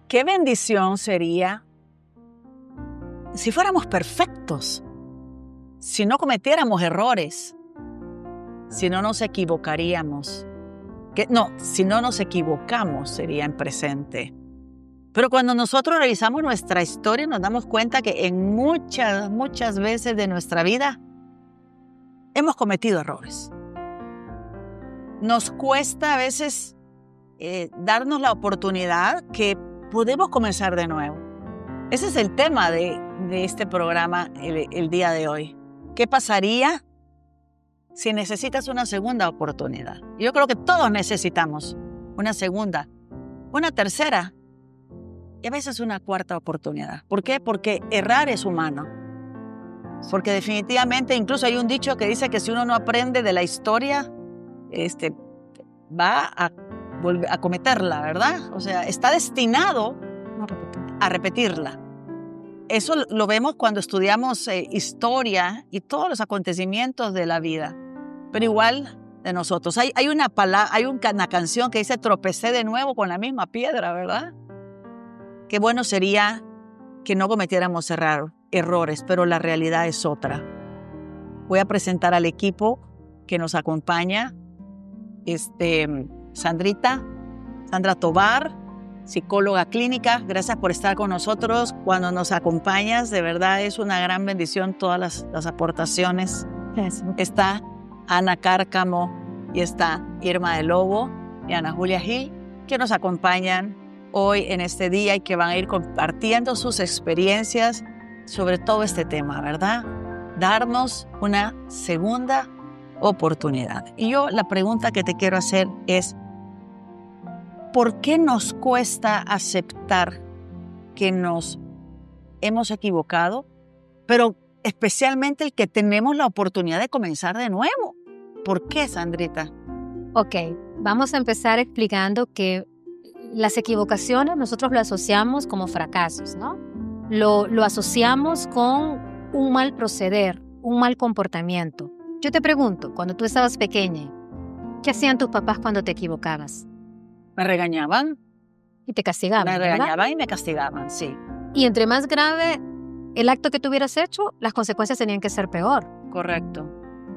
qué bendición sería si fuéramos perfectos, si no cometiéramos errores, si no nos equivocaríamos. Si no nos equivocamos sería en presente. Pero cuando nosotros revisamos nuestra historia nos damos cuenta que en muchas veces de nuestra vida hemos cometido errores. Nos cuesta a veces darnos la oportunidad que podemos comenzar de nuevo. Ese es el tema de este programa el día de hoy. ¿Qué pasaría si necesitas una segunda oportunidad? Yo creo que todos necesitamos una segunda, una tercera y a veces una cuarta oportunidad. ¿Por qué? Porque errar es humano. Porque definitivamente, incluso hay un dicho que dice que si uno no aprende de la historia, va a cometerla, ¿verdad? O sea, está destinado a repetirla. Eso lo vemos cuando estudiamos historia y todos los acontecimientos de la vida. Pero igual de nosotros. Hay una canción que dice tropecé de nuevo con la misma piedra, ¿verdad? Qué bueno sería que no cometiéramos errores, pero la realidad es otra. Voy a presentar al equipo que nos acompaña. Sandra Tovar, psicóloga clínica. Gracias por estar con nosotros. Cuando nos acompañas, de verdad es una gran bendición todas las aportaciones. Gracias. Está Ana Cárcamo y está Irma de Lobo y Ana Julia Gil, que nos acompañan hoy en este día y que van a ir compartiendo sus experiencias sobre todo este tema, ¿verdad? Darnos una segunda oportunidad. Y yo la pregunta que te quiero hacer es, ¿por qué nos cuesta aceptar que nos hemos equivocado, pero especialmente el que tenemos la oportunidad de comenzar de nuevo? ¿Por qué, Sandrita? Ok, vamos a empezar explicando que las equivocaciones nosotros lo asociamos como fracasos, ¿no? Lo asociamos con un mal proceder, un mal comportamiento. Yo te pregunto, cuando tú estabas pequeña, ¿qué hacían tus papás cuando te equivocabas? Me regañaban. Y te castigaban, Me ¿verdad? regañaban y me castigaban, sí. Y entre más grave el acto que tú hubieras hecho, las consecuencias tenían que ser peor. Correcto.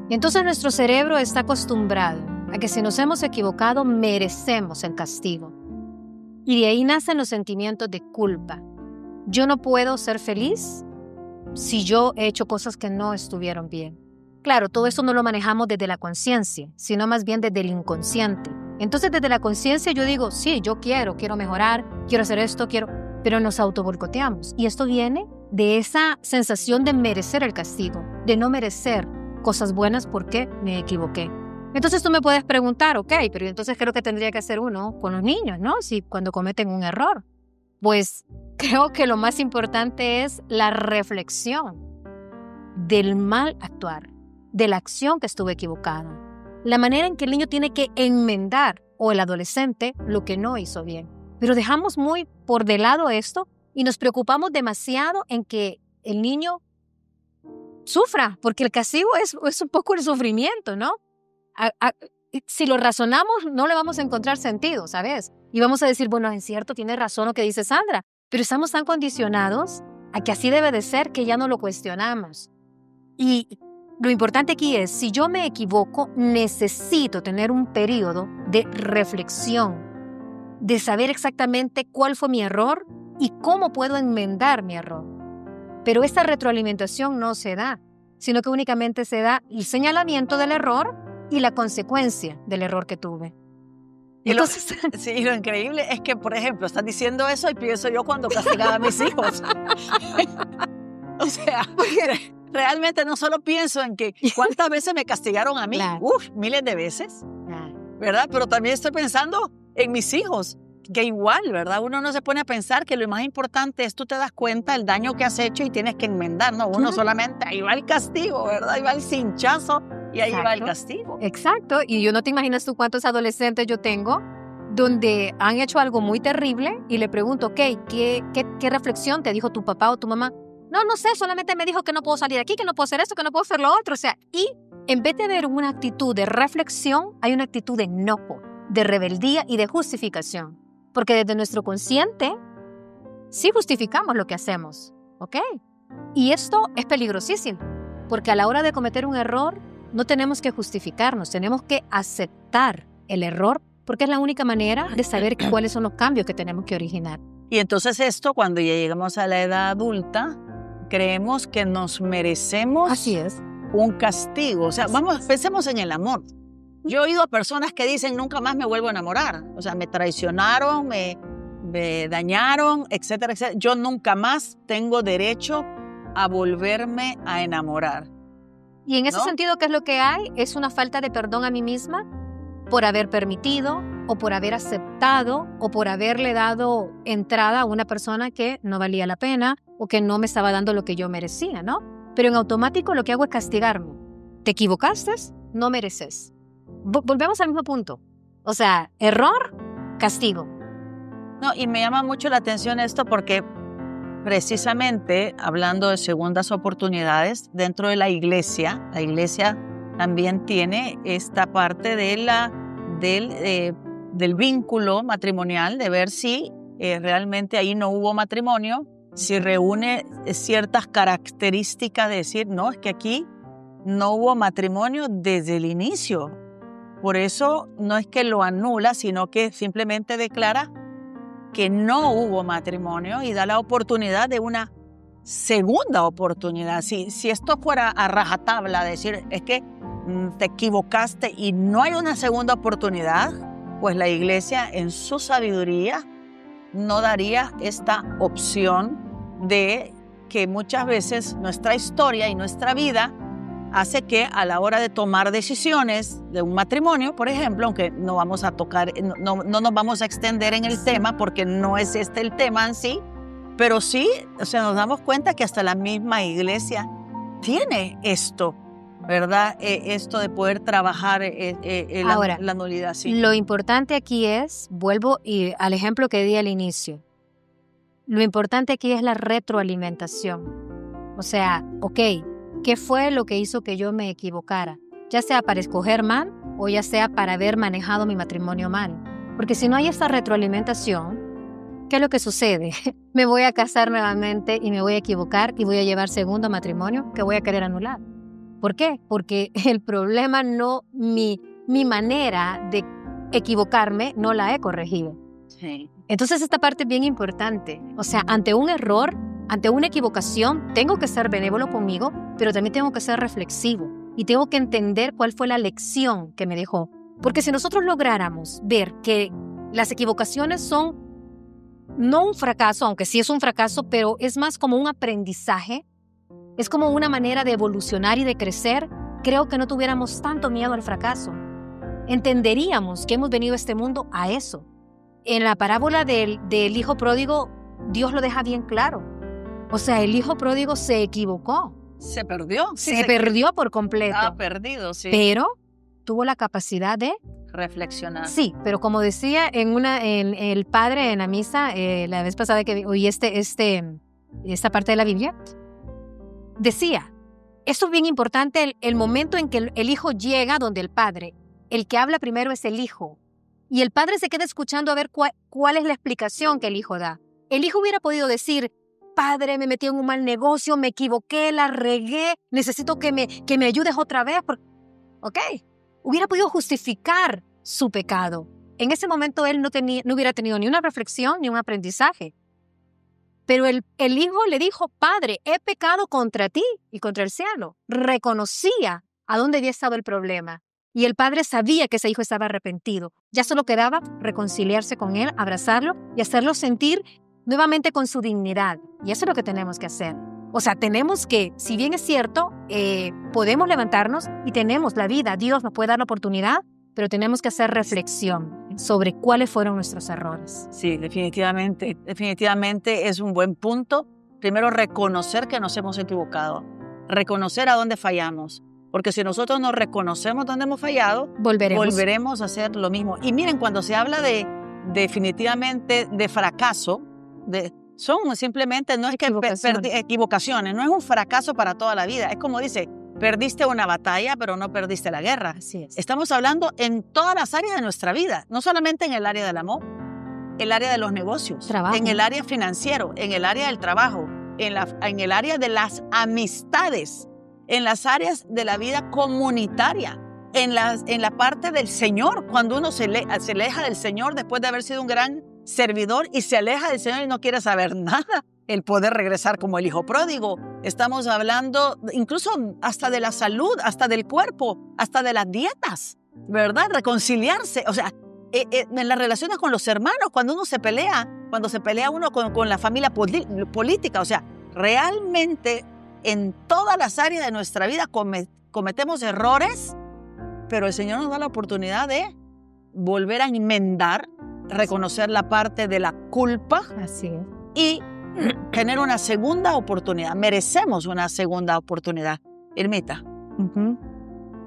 Y entonces nuestro cerebro está acostumbrado a que si nos hemos equivocado, merecemos el castigo. Y de ahí nacen los sentimientos de culpa. Yo no puedo ser feliz si yo he hecho cosas que no estuvieron bien. Claro, todo eso no lo manejamos desde la conciencia, sino más bien desde el inconsciente. Entonces, desde la conciencia yo digo, sí, yo quiero mejorar, quiero hacer esto, pero nos autoboicoteamos. Y esto viene de esa sensación de merecer el castigo, de no merecer cosas buenas porque me equivoqué. Entonces tú me puedes preguntar, ok, pero entonces ¿qué es lo que tendría que hacer uno con los niños, no? Si cuando cometen un error. Pues creo que lo más importante es la reflexión del mal actuar, de la acción que estuve equivocada, la manera en que el niño tiene que enmendar, o el adolescente, lo que no hizo bien. Pero dejamos muy por de lado esto y nos preocupamos demasiado en que el niño sufra, porque el castigo es un poco el sufrimiento, ¿no? Si lo razonamos, no le vamos a encontrar sentido, ¿sabes? Y vamos a decir, bueno, es cierto, tiene razón lo que dice Sandra, pero estamos tan condicionados a que así debe de ser que ya no lo cuestionamos. Y lo importante aquí es, si yo me equivoco, necesito tener un periodo de reflexión, de saber exactamente cuál fue mi error y cómo puedo enmendar mi error. Pero esta retroalimentación no se da, sino que únicamente se da el señalamiento del error y la consecuencia del error que tuve. Entonces, lo increíble es que, por ejemplo, estás diciendo eso y pienso yo cuando castigaba a mis hijos. O sea, realmente no solo pienso en que cuántas veces me castigaron a mí, Claro. Miles de veces, ¿verdad? Pero también estoy pensando en mis hijos, que igual, ¿verdad? Uno no se pone a pensar que lo más importante es tú te das cuenta del daño que has hecho y tienes que enmendar, ¿no? Uno solamente, ahí va el castigo, ¿verdad? Ahí va el cinchazo y ahí va el castigo. Exacto, y yo no te imaginas tú cuántos adolescentes yo tengo donde han hecho algo muy terrible y le pregunto, ok, ¿qué reflexión te dijo tu papá o tu mamá? No sé, solamente me dijo que no puedo salir de aquí, que no puedo hacer esto, que no puedo hacer lo otro. O sea, y en vez de ver una actitud de reflexión, hay una actitud de enojo, de rebeldía y de justificación. Porque desde nuestro consciente sí justificamos lo que hacemos, ¿ok? Y esto es peligrosísimo, porque a la hora de cometer un error no tenemos que justificarnos, tenemos que aceptar el error, porque es la única manera de saber cuáles son los cambios que tenemos que originar. Y entonces esto, cuando ya llegamos a la edad adulta, creemos que nos merecemos Así es. un castigo. O sea, pensemos en el amor. Yo he oído a personas que dicen, nunca más me vuelvo a enamorar. O sea, me traicionaron, me dañaron, etcétera, etcétera. Yo nunca más tengo derecho a volverme a enamorar. Y en ese sentido, ¿qué es lo que hay? Es una falta de perdón a mí misma por haber permitido o por haber aceptado o por haberle dado entrada a una persona que no valía la pena o que no me estaba dando lo que yo merecía, ¿no? Pero en automático lo que hago es castigarme. ¿Te equivocaste? No mereces. Volvemos al mismo punto. O sea, error, castigo. No, y me llama mucho la atención esto porque precisamente hablando de segundas oportunidades dentro de la iglesia también tiene esta parte de del vínculo matrimonial, de ver si realmente ahí no hubo matrimonio, si reúne ciertas características de decir, no, es que aquí no hubo matrimonio desde el inicio. Por eso no es que lo anula, sino que simplemente declara que no hubo matrimonio y da la oportunidad de una segunda oportunidad. Si esto fuera a rajatabla, decir, es que te equivocaste y no hay una segunda oportunidad, pues la iglesia en su sabiduría no daría esta opción de que muchas veces nuestra historia y nuestra vida hace que a la hora de tomar decisiones de un matrimonio, por ejemplo, aunque no vamos a tocar, no nos vamos a extender en el tema porque no es este el tema en sí, pero sí, o sea, nos damos cuenta que hasta la misma iglesia tiene esto, ¿verdad? Esto de poder trabajar Ahora, la nulidad. Sí. Lo importante aquí es, vuelvo al ejemplo que di al inicio, lo importante aquí es la retroalimentación. O sea, ok, ¿qué fue lo que hizo que yo me equivocara? Ya sea para escoger mal o ya sea para haber manejado mi matrimonio mal. Porque si no hay esta retroalimentación, ¿qué es lo que sucede? Me voy a casar nuevamente y me voy a equivocar y voy a llevar segundo matrimonio que voy a querer anular. ¿Por qué? Porque el problema no, mi manera de equivocarme no la he corregido. Sí. Entonces esta parte es bien importante. O sea, ante un error, ante una equivocación, tengo que ser benévolo conmigo, pero también tengo que ser reflexivo y tengo que entender cuál fue la lección que me dejó. Porque si nosotros lográramos ver que las equivocaciones son no un fracaso, aunque sí es un fracaso, pero es más como un aprendizaje, es como una manera de evolucionar y de crecer, creo que no tuviéramos tanto miedo al fracaso. Entenderíamos que hemos venido a este mundo a eso. En la parábola del hijo pródigo, Dios lo deja bien claro. O sea, el hijo pródigo se equivocó. ¿Se perdió? Sí, se perdió por completo. Estaba perdido, sí. Pero tuvo la capacidad de reflexionar. Sí, pero como decía en el padre en la misa, la vez pasada que oí esta parte de la Biblia, decía, esto es bien importante, el momento en que el hijo llega donde el padre, el que habla primero es el hijo, y el padre se queda escuchando a ver cuál es la explicación que el hijo da. El hijo hubiera podido decir, padre, me metí en un mal negocio, me equivoqué, la regué, necesito que me ayudes otra vez. Ok, hubiera podido justificar su pecado. En ese momento él no hubiera tenido ni una reflexión ni un aprendizaje. Pero el hijo le dijo, padre, he pecado contra ti y contra el cielo. Reconocía a dónde había estado el problema. Y el padre sabía que ese hijo estaba arrepentido. Ya solo quedaba reconciliarse con él, abrazarlo y hacerlo sentir nuevamente con su dignidad. Y eso es lo que tenemos que hacer. O sea, tenemos que, si bien es cierto, podemos levantarnos y tenemos la vida, Dios nos puede dar la oportunidad, pero tenemos que hacer reflexión sobre cuáles fueron nuestros errores. Sí, definitivamente es un buen punto. Primero, reconocer que nos hemos equivocado, reconocer a dónde fallamos, porque si nosotros no reconocemos dónde hemos fallado, volveremos a hacer lo mismo. Y miren, cuando se habla definitivamente de fracaso, son simplemente, no es que equivocaciones, no es un fracaso para toda la vida, es como dice, perdiste una batalla, pero no perdiste la guerra. Así es. Estamos hablando en todas las áreas de nuestra vida, no solamente en el área del amor. el área de los negocios, Trabajo. en el área financiero, en el área del trabajo, en el área de las amistades, en las áreas de la vida comunitaria, en la parte del Señor, cuando uno se aleja del Señor después de haber sido un gran servidor y se aleja del Señor y no quiere saber nada, el poder regresar como el hijo pródigo. Estamos hablando incluso hasta de la salud, hasta del cuerpo, hasta de las dietas, ¿verdad? Reconciliarse, o sea, en las relaciones con los hermanos, cuando uno se pelea, cuando se pelea uno con la familia política, o sea, realmente en todas las áreas de nuestra vida cometemos errores, pero el Señor nos da la oportunidad de volver a enmendar, reconocer la parte de la culpa. Así es. Y tener una segunda oportunidad. Merecemos una segunda oportunidad. Irmita.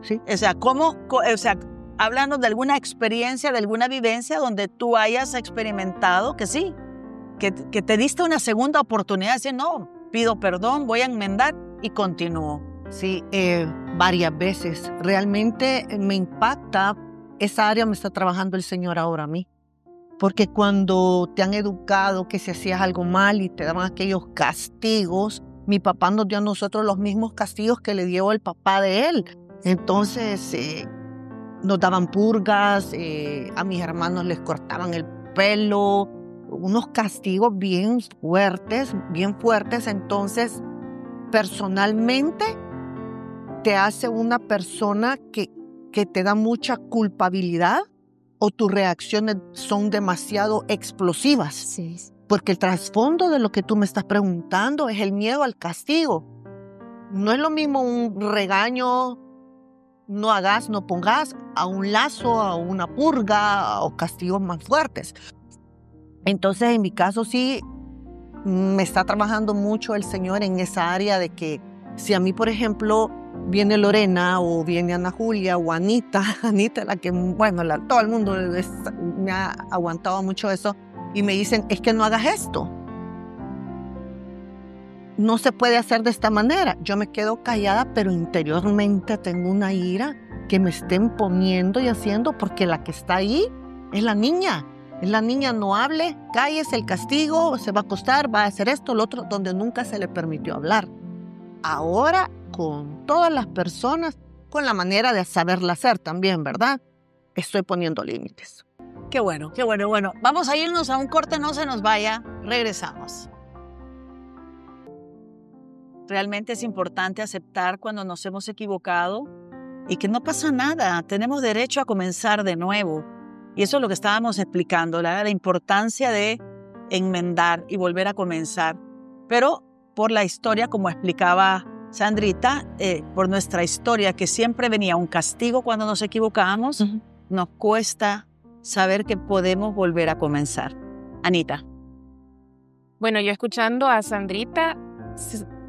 Sí. O sea, hablando de alguna experiencia, de alguna vivencia donde tú hayas experimentado que sí, que te diste una segunda oportunidad, decir, no, pido perdón, voy a enmendar y continúo. Sí, varias veces. Realmente me impacta, esa área me está trabajando el Señor ahora a mí. Porque cuando te han educado que si hacías algo mal y te daban aquellos castigos, mi papá nos dio a nosotros los mismos castigos que le dio el papá de él. Entonces nos daban purgas, a mis hermanos les cortaban el pelo, unos castigos bien fuertes. Entonces, personalmente, te hace una persona que te da mucha culpabilidad o tus reacciones son demasiado explosivas. Sí. Porque el trasfondo de lo que tú me estás preguntando es el miedo al castigo. No es lo mismo un regaño, no hagas, no pongas, a un lazo, a una purga o castigos más fuertes. Entonces, en mi caso sí, me está trabajando mucho el Señor en esa área de que si a mí, por ejemplo, viene Lorena o viene Ana Julia o Anita, la que, bueno, todo el mundo me ha aguantado mucho eso, y me dicen, es que no hagas esto. No se puede hacer de esta manera. Yo me quedo callada, pero interiormente tengo una ira que me estén poniendo y haciendo, porque la que está ahí es la niña. Es la niña, no hable, cállese, el castigo, se va a acostar, va a hacer esto, lo otro, donde nunca se le permitió hablar. Ahora, con todas las personas, con la manera de saberla hacer también, ¿verdad? Estoy poniendo límites. Qué bueno, qué bueno. Bueno, vamos a irnos a un corte, no se nos vaya, regresamos. Realmente es importante aceptar cuando nos hemos equivocado y que no pasa nada, tenemos derecho a comenzar de nuevo. Y eso es lo que estábamos explicando, la importancia de enmendar y volver a comenzar. Pero por la historia, como explicaba Sandrita, por nuestra historia, que siempre venía un castigo cuando nos equivocábamos, nos cuesta saber que podemos volver a comenzar. Anita. Bueno, yo escuchando a Sandrita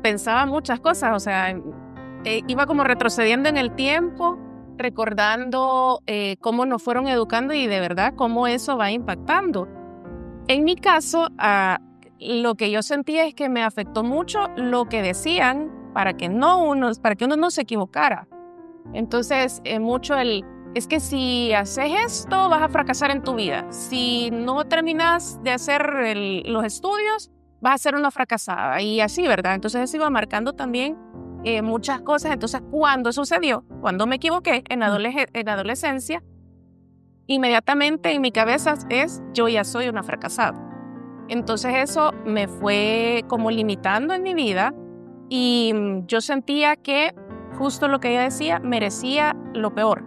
pensaba muchas cosas, o sea, iba como retrocediendo en el tiempo, recordando cómo nos fueron educando y de verdad cómo eso va impactando. En mi caso, lo que yo sentía es que me afectó mucho lo que decían para que uno no se equivocara. Entonces, mucho es que si haces esto vas a fracasar en tu vida. Si no terminas de hacer los estudios, vas a ser una fracasada. Y así, ¿verdad? Entonces eso iba marcando también muchas cosas. Entonces, cuando sucedió, cuando me equivoqué en adolescencia, inmediatamente en mi cabeza yo ya soy una fracasada. Entonces eso me fue como limitando en mi vida y yo sentía que justo lo que ella decía, merecía lo peor,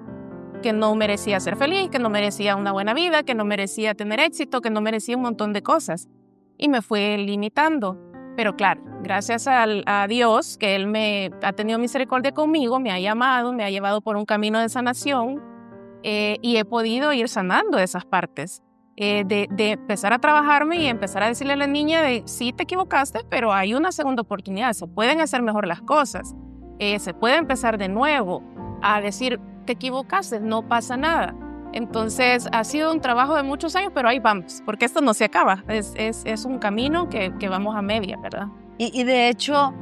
que no merecía ser feliz, que no merecía una buena vida, que no merecía tener éxito, que no merecía un montón de cosas. Y me fue limitando. Pero claro, gracias a Dios, que Él me ha tenido misericordia conmigo, me ha llamado, me ha llevado por un camino de sanación y he podido ir sanando esas partes. De empezar a trabajarme y empezar a decirle a la niña de sí te equivocaste, pero hay una segunda oportunidad, se pueden hacer mejor las cosas, se puede empezar de nuevo, a decir te equivocaste, no pasa nada. Entonces ha sido un trabajo de muchos años, pero ahí vamos, porque esto no se acaba, es un camino que vamos a media, ¿verdad? Y de hecho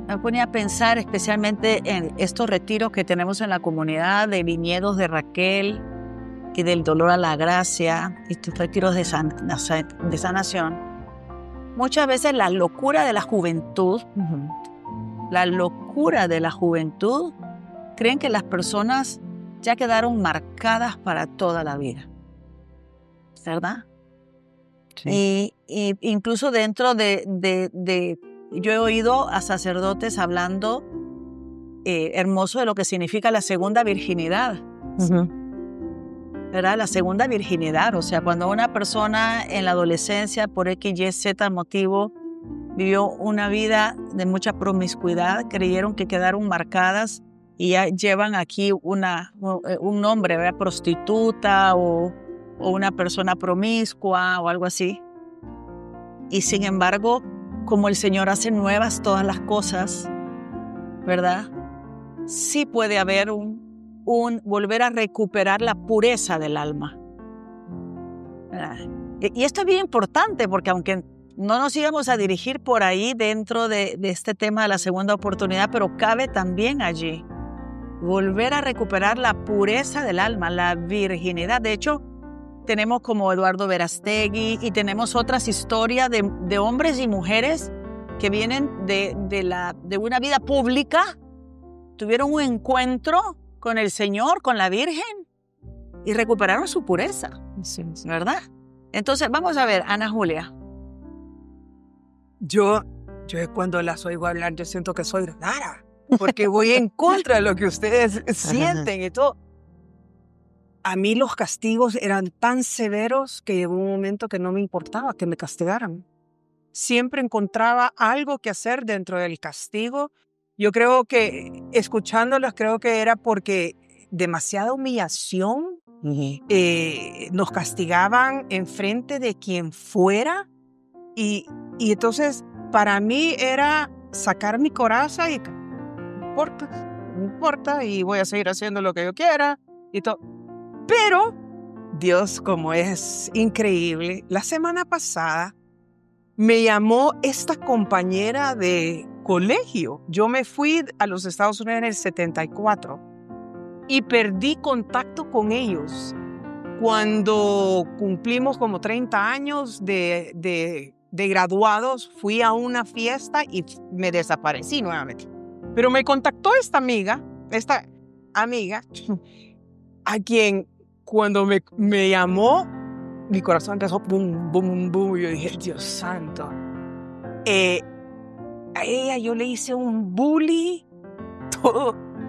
me ponía a pensar especialmente en estos retiros que tenemos en la comunidad de viñedos de Raquel, y del dolor a la gracia y tus retiros de sanación, muchas veces la locura de la juventud, creen que las personas ya quedaron marcadas para toda la vida, ¿verdad? Sí. Y incluso dentro yo he oído a sacerdotes hablando hermoso de lo que significa la segunda virginidad, ¿verdad? La segunda virginidad, o sea, cuando una persona en la adolescencia, por X, Y, Z motivo, vivió una vida de mucha promiscuidad, creyeron que quedaron marcadas y ya llevan aquí un nombre, ¿verdad? Prostituta o una persona promiscua o algo así. Y sin embargo, como el Señor hace nuevas todas las cosas, ¿verdad? Sí puede haber un volver a recuperar la pureza del alma. Y esto es bien importante porque aunque no nos íbamos a dirigir por ahí dentro de este tema de la segunda oportunidad, pero cabe también allí volver a recuperar la pureza del alma, la virginidad. De hecho, tenemos como Eduardo Verástegui y tenemos otras historias de hombres y mujeres que vienen de una vida pública, tuvieron un encuentro con el Señor, con la Virgen, y recuperaron su pureza, ¿verdad? Entonces, vamos a ver, Ana Julia. Yo cuando las oigo hablar, yo siento que soy rara, porque voy en contra de lo que ustedes sienten y todo. A mí los castigos eran tan severos que llegó un momento que no me importaba que me castigaran. Siempre encontraba algo que hacer dentro del castigo. Yo creo que, escuchándolos, creo que era porque demasiada humillación. Nos castigaban enfrente de quien fuera. Y entonces, para mí era sacar mi coraza y no importa, y voy a seguir haciendo lo que yo quiera y todo. Pero Dios, como es increíble, la semana pasada me llamó esta compañera de colegio. Yo me fui a los Estados Unidos en el 74 y perdí contacto con ellos. Cuando cumplimos como 30 años de graduados, fui a una fiesta y me desaparecí nuevamente. Pero me contactó esta amiga, a quien cuando me llamó, mi corazón empezó bum, bum, bum. Y yo dije, Dios santo. A ella yo le hice un bully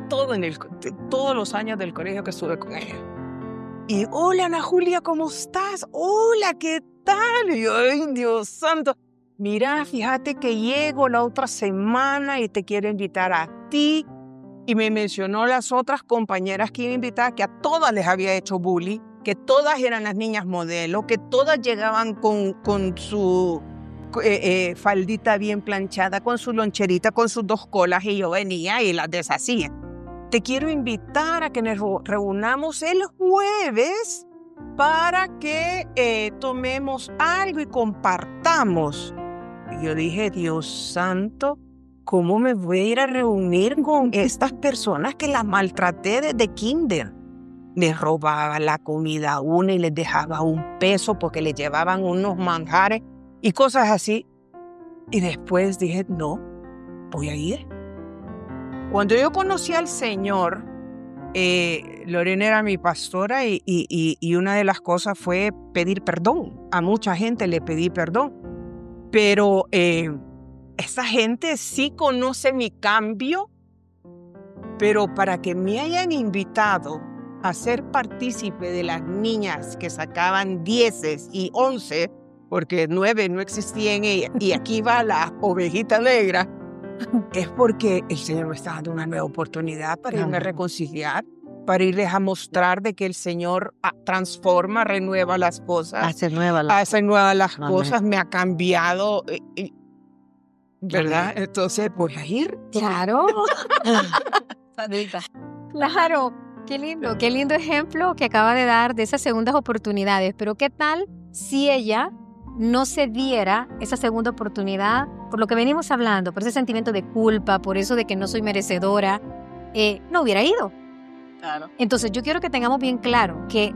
todos los años del colegio que estuve con ella. Y hola, Ana Julia, ¿cómo estás? Hola, ¿qué tal? Y yo, ay, Dios santo. Mira, fíjate que llego la otra semana y te quiero invitar a ti. Y me mencionó las otras compañeras que iba a invitar, que a todas les había hecho bullying, que todas eran las niñas modelo, que todas llegaban con su faldita bien planchada, con su loncherita, con sus 2 colas, y yo venía y las deshacía. Te quiero invitar a que nos reunamos el jueves para que tomemos algo y compartamos. Y yo dije, Dios santo, ¿cómo me voy a ir a reunir con estas personas que las maltraté desde kinder? Les robaba la comida a una y les dejaba $1 porque les llevaban unos manjares y cosas así. Y después dije, no, voy a ir. Cuando yo conocí al Señor, Lorena era mi pastora y una de las cosas fue pedir perdón. A mucha gente le pedí perdón. Pero esa gente sí conoce mi cambio, pero para que me hayan invitado a ser partícipe de las niñas que sacaban 10 y 11, porque 9 no existía en ella, y aquí va la ovejita negra, es porque el Señor me está dando una nueva oportunidad para irme a reconciliar, para irles a mostrar de que el Señor transforma, renueva las cosas. Hace nuevas las cosas, me ha cambiado, ¿verdad? Entonces voy a ir. Claro. Claro. Qué lindo ejemplo que acaba de dar de esas segundas oportunidades. Pero ¿qué tal si ella no se diera esa segunda oportunidad por lo que venimos hablando, por ese sentimiento de culpa, por eso de que no soy merecedora, no hubiera ido? Claro. Entonces yo quiero que tengamos bien claro que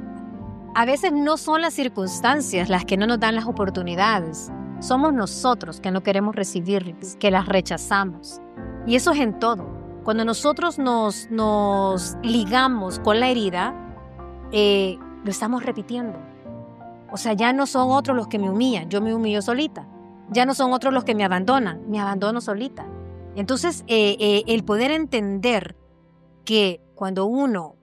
a veces no son las circunstancias las que no nos dan las oportunidades. Somos nosotros que no queremos recibirlas, que las rechazamos. Y eso es en todo. Cuando nosotros nos ligamos con la herida, lo estamos repitiendo. O sea, ya no son otros los que me humillan, yo me humillo solita. Ya no son otros los que me abandonan, me abandono solita. Entonces, el poder entender que cuando uno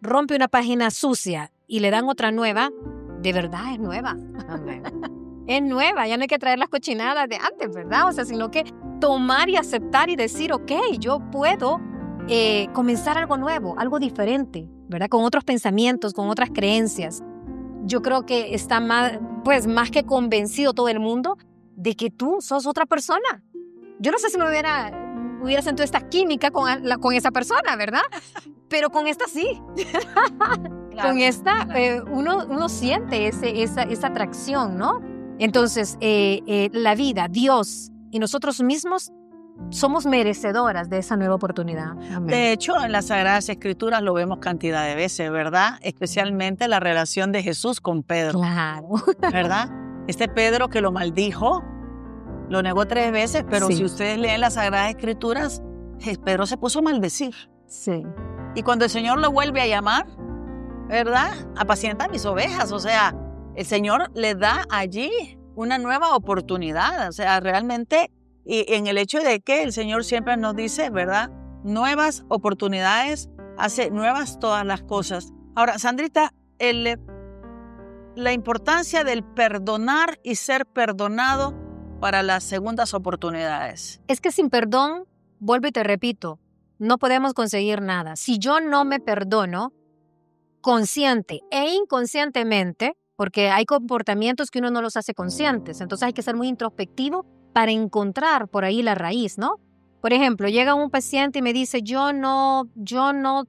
rompe una página sucia y le dan otra nueva, de verdad es nueva. Amén. Es nueva, ya no hay que traer las cochinadas de antes, ¿verdad? O sea, sino que tomar y aceptar y decir, ok, yo puedo comenzar algo nuevo, algo diferente, ¿verdad? Con otros pensamientos, con otras creencias. Yo creo que está más que convencido todo el mundo de que tú sos otra persona. Yo no sé si me hubiera sentido esta química con esa persona, ¿verdad? Pero con esta sí. Claro. Con esta uno siente esa atracción, ¿no? Entonces, la vida, Dios y nosotros mismos somos merecedoras de esa nueva oportunidad. Amén. De hecho, en las Sagradas Escrituras lo vemos cantidad de veces, ¿verdad? Especialmente la relación de Jesús con Pedro. Claro. ¿Verdad? Este Pedro que lo maldijo, lo negó 3 veces, pero Sí. si ustedes leen las Sagradas Escrituras, Pedro se puso a maldecir. Sí. Y cuando el Señor lo vuelve a llamar, ¿verdad? Apacienta mis ovejas. O sea, el Señor le da allí una nueva oportunidad. O sea, realmente, y en el hecho de que el Señor siempre nos dice, ¿verdad? Nuevas oportunidades, hace nuevas todas las cosas. Ahora, Sandrita, la importancia del perdonar y ser perdonado para las segundas oportunidades. Es que sin perdón, vuelvo y te repito, no podemos conseguir nada. Si yo no me perdono, consciente e inconscientemente, porque hay comportamientos que uno no los hace conscientes, entonces hay que ser muy introspectivo para encontrar por ahí la raíz, ¿no? Por ejemplo, llega un paciente y me dice, yo no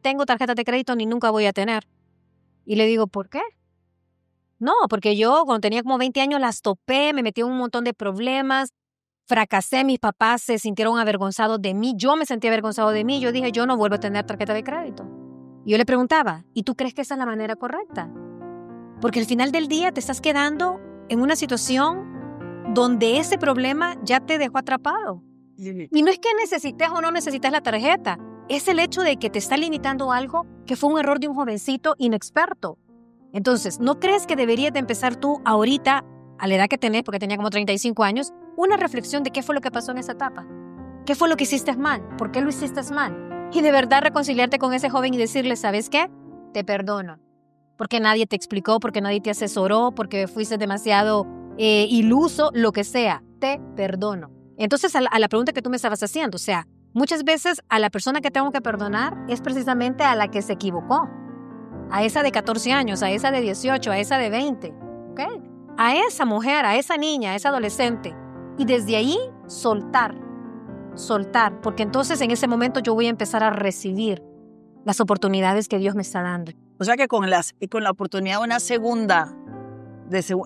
tengo tarjeta de crédito ni nunca voy a tener. Y le digo, ¿por qué? No, porque yo cuando tenía como 20 años las topé, me metí en un montón de problemas, fracasé, mis papás se sintieron avergonzados de mí, yo me sentí avergonzado de mí, yo dije, yo no vuelvo a tener tarjeta de crédito. Y yo le preguntaba, ¿y tú crees que esa es la manera correcta? Porque al final del día te estás quedando en una situación donde ese problema ya te dejó atrapado. Y no es que necesites o no necesites la tarjeta, es el hecho de que te está limitando algo que fue un error de un jovencito inexperto. Entonces, ¿no crees que deberías de empezar tú ahorita, a la edad que tenés, porque tenía como 35 años, una reflexión de qué fue lo que pasó en esa etapa? ¿Qué fue lo que hiciste mal? ¿Por qué lo hiciste mal? Y de verdad reconciliarte con ese joven y decirle, ¿sabes qué? Te perdono. Porque nadie te explicó, porque nadie te asesoró, porque fuiste demasiado iluso, lo que sea. Te perdono. Entonces, a la pregunta que tú me estabas haciendo, o sea, muchas veces a la persona que tengo que perdonar es precisamente a la que se equivocó. A esa de 14 años, a esa de 18, a esa de 20. ¿Ok? A esa mujer, a esa niña, a esa adolescente. Y desde ahí, soltar, porque entonces en ese momento yo voy a empezar a recibir las oportunidades que Dios me está dando. O sea que con la oportunidad de una segunda,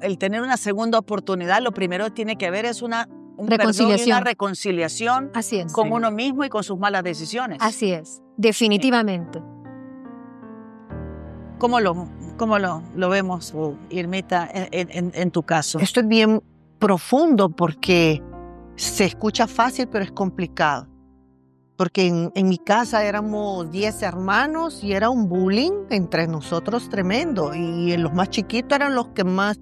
el tener una segunda oportunidad, lo primero que tiene que haber es un perdón y una reconciliación. Así es. Con uno mismo y con sus malas decisiones. Así es, definitivamente. ¿Cómo lo vemos, Irmita, en tu caso? Esto es bien profundo porque se escucha fácil, pero es complicado. Porque en mi casa éramos 10 hermanos y era un bullying entre nosotros tremendo. Y los más chiquitos eran los que más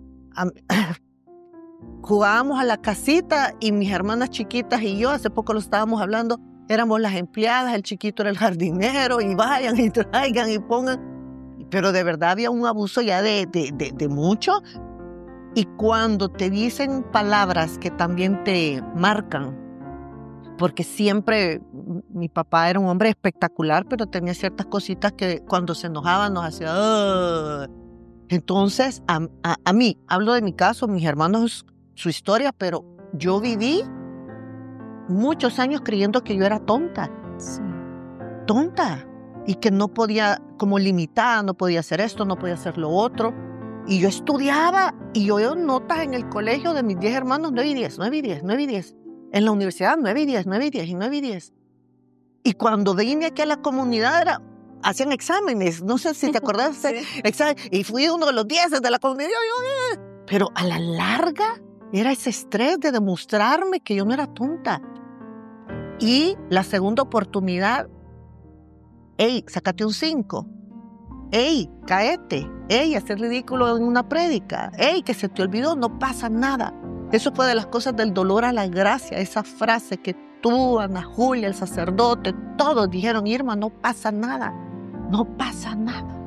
jugábamos a la casita, y mis hermanas chiquitas y yo, hace poco lo estábamos hablando, éramos las empleadas, el chiquito era el jardinero, y vayan y traigan y pongan. Pero de verdad había un abuso ya de mucho. Y cuando te dicen palabras que también te marcan, porque siempre mi papá era un hombre espectacular, pero tenía ciertas cositas que cuando se enojaba nos hacía... Entonces, a mí, hablo de mi caso, mis hermanos, su historia, pero yo viví muchos años creyendo que yo era tonta. Sí. Tonta. Y que no podía, como limitada, no podía hacer esto, no podía hacer lo otro. Y yo estudiaba y yo veo notas en el colegio de mis 10 hermanos, 9 y 10, 9 y 10, 9 y 10. En la universidad, 9 y 10, 9 y 10 y 9 y 10. Y cuando vine aquí a la comunidad era hacían exámenes, no sé si te acordás, y fui uno de los 10 de la comunidad, pero a la larga era ese estrés de demostrarme que yo no era tonta. Y la segunda oportunidad, hey, sácate un 5, hey, caete, hey, hacer ridículo en una prédica, hey, que se te olvidó, no pasa nada. Eso fue de las cosas del dolor a la gracia, esa frase que tú, Ana Julia, el sacerdote, todos dijeron, Irma, no pasa nada, no pasa nada.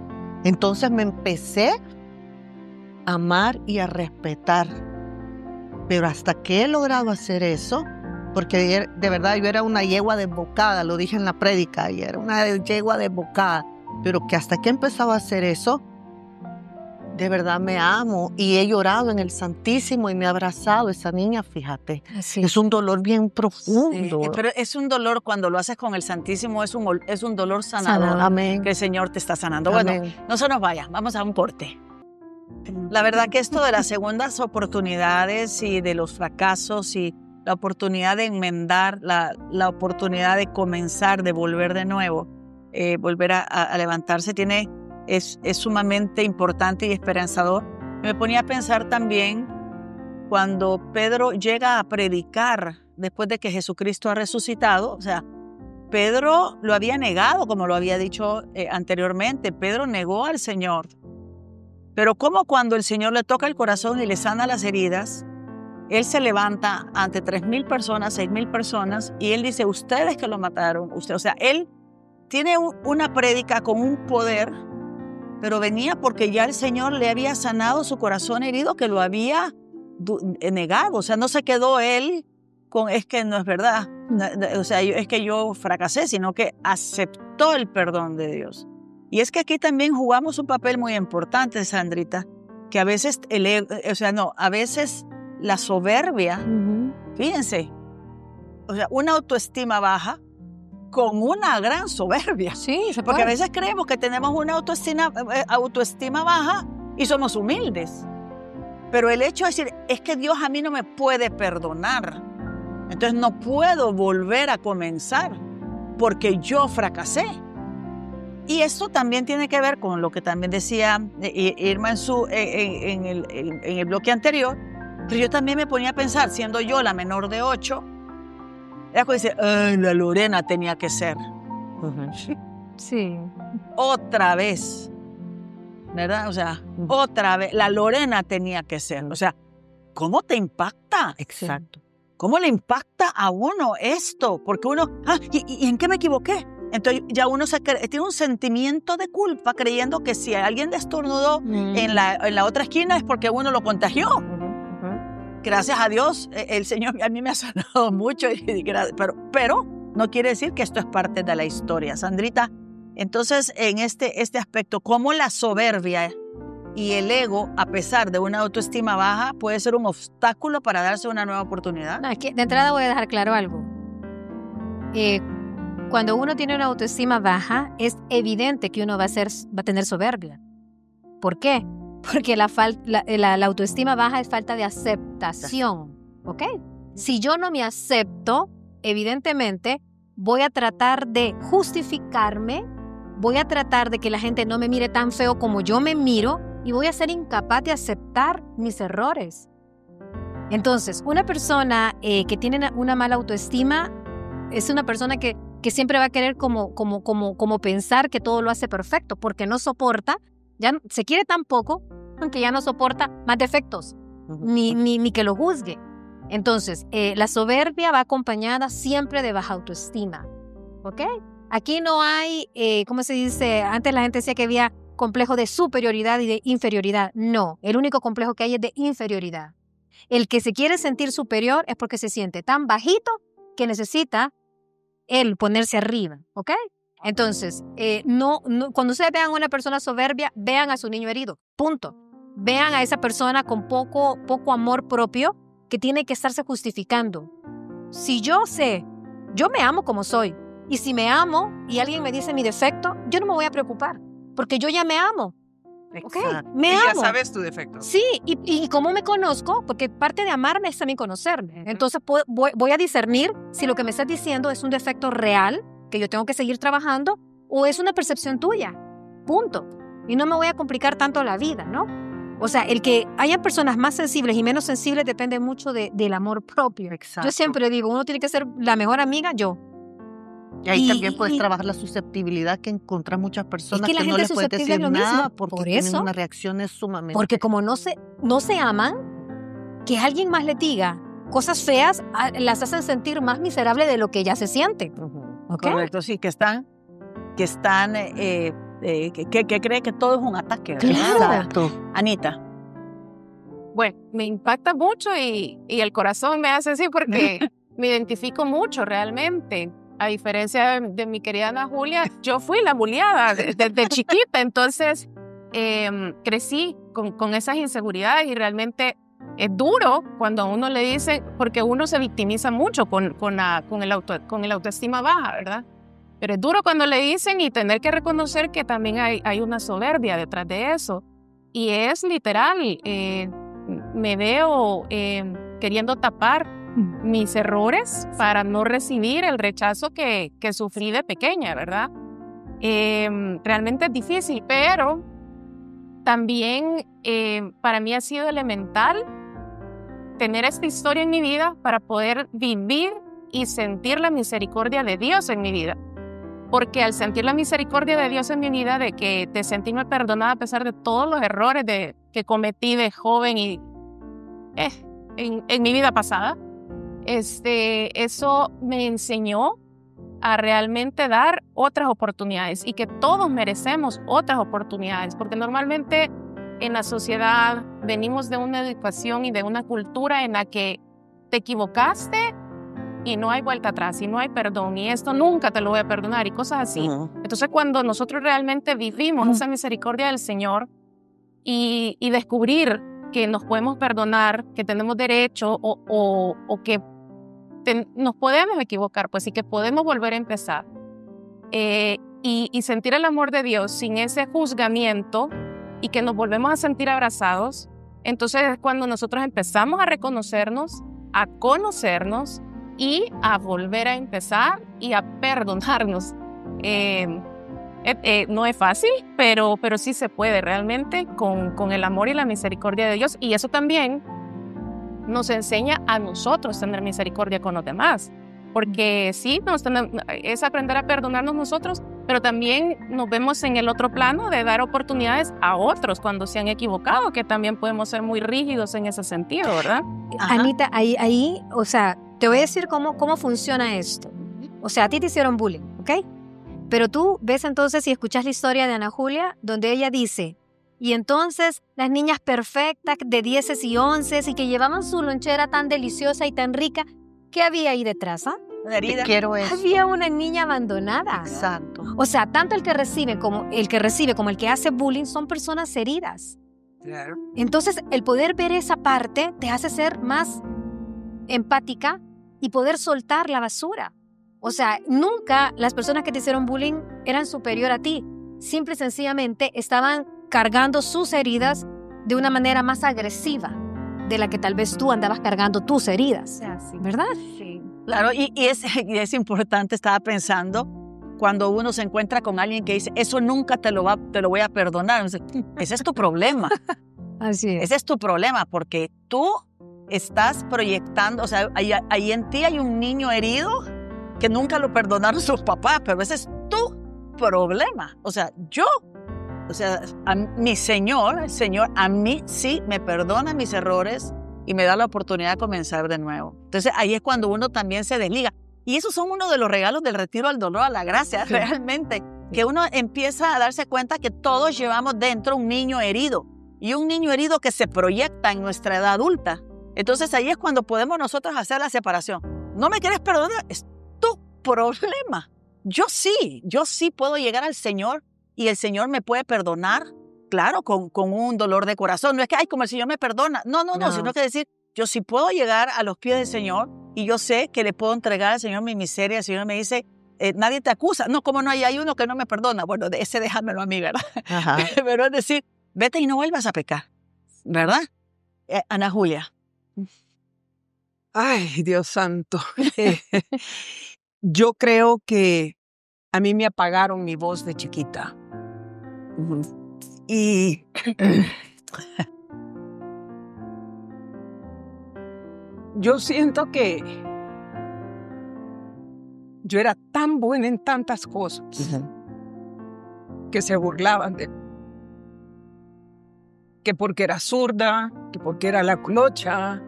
Entonces me empecé a amar y a respetar. Pero hasta que he logrado hacer eso, porque de verdad yo era una yegua desbocada, lo dije en la prédica, y era una yegua desbocada, pero que hasta que he empezado a hacer eso, de verdad me amo y he llorado en el Santísimo y me ha abrazado esa niña, fíjate. Así. Es un dolor bien profundo. Sí, pero es un dolor cuando lo haces con el Santísimo, es un dolor sanador. Amén. Que el Señor te está sanando. Amén. Bueno, no se nos vaya, vamos a un corte. La verdad que esto de las segundas oportunidades y de los fracasos y la oportunidad de enmendar, la oportunidad de comenzar, de volver de nuevo, volver a levantarse, es sumamente importante y esperanzador. Me ponía a pensar también cuando Pedro llega a predicar después de que Jesucristo ha resucitado. O sea, Pedro lo había negado, como lo había dicho anteriormente. Pedro negó al Señor. Pero como cuando el Señor le toca el corazón y le sana las heridas, él se levanta ante 3,000 personas, 6,000 personas, y él dice, ustedes que lo mataron. O sea, él tiene una prédica con un poder, pero venía porque ya el Señor le había sanado su corazón herido, que lo había negado. O sea, no se quedó él con, es que no es verdad, o sea, es que yo fracasé, sino que aceptó el perdón de Dios. Y es que aquí también jugamos un papel muy importante, Sandrita, que a veces a veces la soberbia, fíjense, o sea, una autoestima baja con una gran soberbia. Sí, porque a veces creemos que tenemos una autoestima baja y somos humildes. Pero el hecho de decir, es que Dios a mí no me puede perdonar, entonces no puedo volver a comenzar porque yo fracasé. Y esto también tiene que ver con lo que también decía Irma en el bloque anterior, pero yo también me ponía a pensar, siendo yo la menor de 8, era como dice, la Lorena tenía que ser. Sí. Otra vez, ¿verdad? O sea, otra vez, la Lorena tenía que ser. O sea, ¿cómo te impacta? Exacto. ¿Cómo le impacta a uno esto? Porque uno, ¿y en qué me equivoqué? Entonces ya uno tiene un sentimiento de culpa creyendo que si alguien destornudó en la otra esquina es porque uno lo contagió. Gracias a Dios, el Señor a mí me ha sanado mucho, pero no quiere decir que esto es parte de la historia. Sandrita, entonces en este aspecto, ¿cómo la soberbia y el ego, a pesar de una autoestima baja, puede ser un obstáculo para darse una nueva oportunidad? No, es que de entrada voy a dejar claro algo. Cuando uno tiene una autoestima baja, es evidente que uno va a tener soberbia. ¿Por qué? Porque la autoestima baja es falta de aceptación, ¿ok? Si yo no me acepto, evidentemente voy a tratar de justificarme, voy a tratar de que la gente no me mire tan feo como yo me miro y voy a ser incapaz de aceptar mis errores. Entonces, una persona que tiene una mala autoestima es una persona que siempre va a querer como pensar que todo lo hace perfecto, porque no soporta, ya se quiere tan poco, que ya no soporta más defectos, ni que lo juzgue. Entonces, la soberbia va acompañada siempre de baja autoestima, ¿ok? Aquí no hay, ¿cómo se dice? Antes la gente decía que había complejo de superioridad y de inferioridad. No, el único complejo que hay es de inferioridad. El que se quiere sentir superior es porque se siente tan bajito que necesita él ponerse arriba, ¿ok? Entonces, cuando ustedes vean a una persona soberbia, vean a su niño herido, punto. Vean a esa persona con poco amor propio que tiene que estarse justificando. Si yo me amo como soy, y si me amo y alguien me dice mi defecto, yo no me voy a preocupar, porque yo ya me amo. ¿Ok? Me amo. Ya sabes tu defecto. Sí, y cómo me conozco, porque parte de amarme es también conocerme. Entonces voy a discernir si lo que me estás diciendo es un defecto real, que yo tengo que seguir trabajando, o es una percepción tuya, punto. Y no me voy a complicar tanto la vida, ¿no? O sea, el que haya personas más sensibles y menos sensibles depende mucho del amor propio. Exacto. Yo siempre digo, uno tiene que ser la mejor amiga, yo. Y ahí también puedes trabajar la susceptibilidad que encuentran muchas personas que la no gente les puedes susceptible decir es lo mismo. nada porque Por tienen eso, unas reacciones sumamente... Porque como no se aman, que alguien más le diga cosas feas, las hacen sentir más miserables de lo que ya se siente. ¿Okay? Correcto, sí, que cree que todo es un ataque, ¿verdad? Claro. Exacto. Anita. Bueno, me impacta mucho y el corazón me hace así porque me identifico mucho realmente. A diferencia de mi querida Ana Julia, yo fui la bulliada desde chiquita, entonces crecí con esas inseguridades y realmente es duro cuando a uno le dicen, porque uno se victimiza mucho con el autoestima baja, ¿verdad? Pero es duro cuando le dicen y tener que reconocer que también hay una soberbia detrás de eso. Y es literal, me veo queriendo tapar mis errores para no recibir el rechazo que sufrí de pequeña, ¿verdad? Realmente es difícil, pero también para mí ha sido elemental tener esta historia en mi vida para poder vivir y sentir la misericordia de Dios en mi vida. Porque al sentir la misericordia de Dios en mi vida, de sentirme perdonada a pesar de todos los errores que cometí de joven y en mi vida pasada, eso me enseñó a realmente dar otras oportunidades y que todos merecemos otras oportunidades, porque normalmente en la sociedad venimos de una educación y de una cultura en la que te equivocaste y no hay vuelta atrás y no hay perdón y esto nunca te lo voy a perdonar y cosas así. Entonces cuando nosotros realmente vivimos esa misericordia del Señor y descubrir que nos podemos perdonar, que tenemos derecho o que nos podemos equivocar, pues, y que podemos volver a empezar. Y sentir el amor de Dios sin ese juzgamiento y que nos volvemos a sentir abrazados, entonces es cuando nosotros empezamos a reconocernos, a conocernos y a volver a empezar y a perdonarnos. No es fácil, pero sí se puede realmente con el amor y la misericordia de Dios. Y eso también nos enseña a nosotros tener misericordia con los demás. Porque sí, es aprender a perdonarnos nosotros, pero también nos vemos en el otro plano de dar oportunidades a otros cuando se han equivocado, que también podemos ser muy rígidos en ese sentido, ¿verdad? Ajá. Anita, ahí, o sea, te voy a decir cómo funciona esto. O sea, a ti te hicieron bullying, ¿ok? Pero tú ves entonces y escuchas la historia de Ana Julia, donde ella dice, y entonces las niñas perfectas de 10 y 11 y que llevaban su lonchera tan deliciosa y tan rica, ¿qué había ahí detrás? Una herida. Quiero eso. Había una niña abandonada. Exacto. O sea, tanto el que recibe como el que hace bullying son personas heridas. Claro. Entonces, el poder ver esa parte te hace ser más empática y poder soltar la basura. O sea, nunca las personas que te hicieron bullying eran superior a ti. Simple y sencillamente estaban cargando sus heridas de una manera más agresiva de la que tal vez tú andabas cargando tus heridas, ¿verdad? Sí. Claro, y es importante, estaba pensando, cuando uno se encuentra con alguien que dice, eso nunca te lo voy a perdonar. Ese es tu problema. Así es. Ese es tu problema, porque tú estás proyectando, o sea, ahí en ti hay un niño herido que nunca lo perdonaron sus papás, pero ese es tu problema. O sea, el Señor a mí sí me perdona mis errores y me da la oportunidad de comenzar de nuevo. Entonces ahí es cuando uno también se desliga. Y esos son uno de los regalos del retiro al dolor, a la gracia, sí. Realmente. Que uno empieza a darse cuenta que todos llevamos dentro un niño herido. Y un niño herido que se proyecta en nuestra edad adulta. Entonces ahí es cuando podemos nosotros hacer la separación. No me quieres perdonar, es tu problema. Yo sí puedo llegar al Señor y el Señor me puede perdonar, claro, con un dolor de corazón. No es que, ay, como el Señor me perdona. No, sino que decir, yo sí puedo llegar a los pies del Señor y yo sé que le puedo entregar al Señor mi miseria. El Señor me dice, nadie te acusa. No, como no hay uno que no me perdona. Bueno, ese déjamelo a mí, ¿verdad? Ajá. Pero es decir, vete y no vuelvas a pecar, ¿verdad? Ana Julia. Ay, Dios santo. Yo creo que a mí me apagaron mi voz de chiquita. Y yo siento que yo era tan buena en tantas cosas que se burlaban de mí. Que porque era zurda, que porque era la clocha,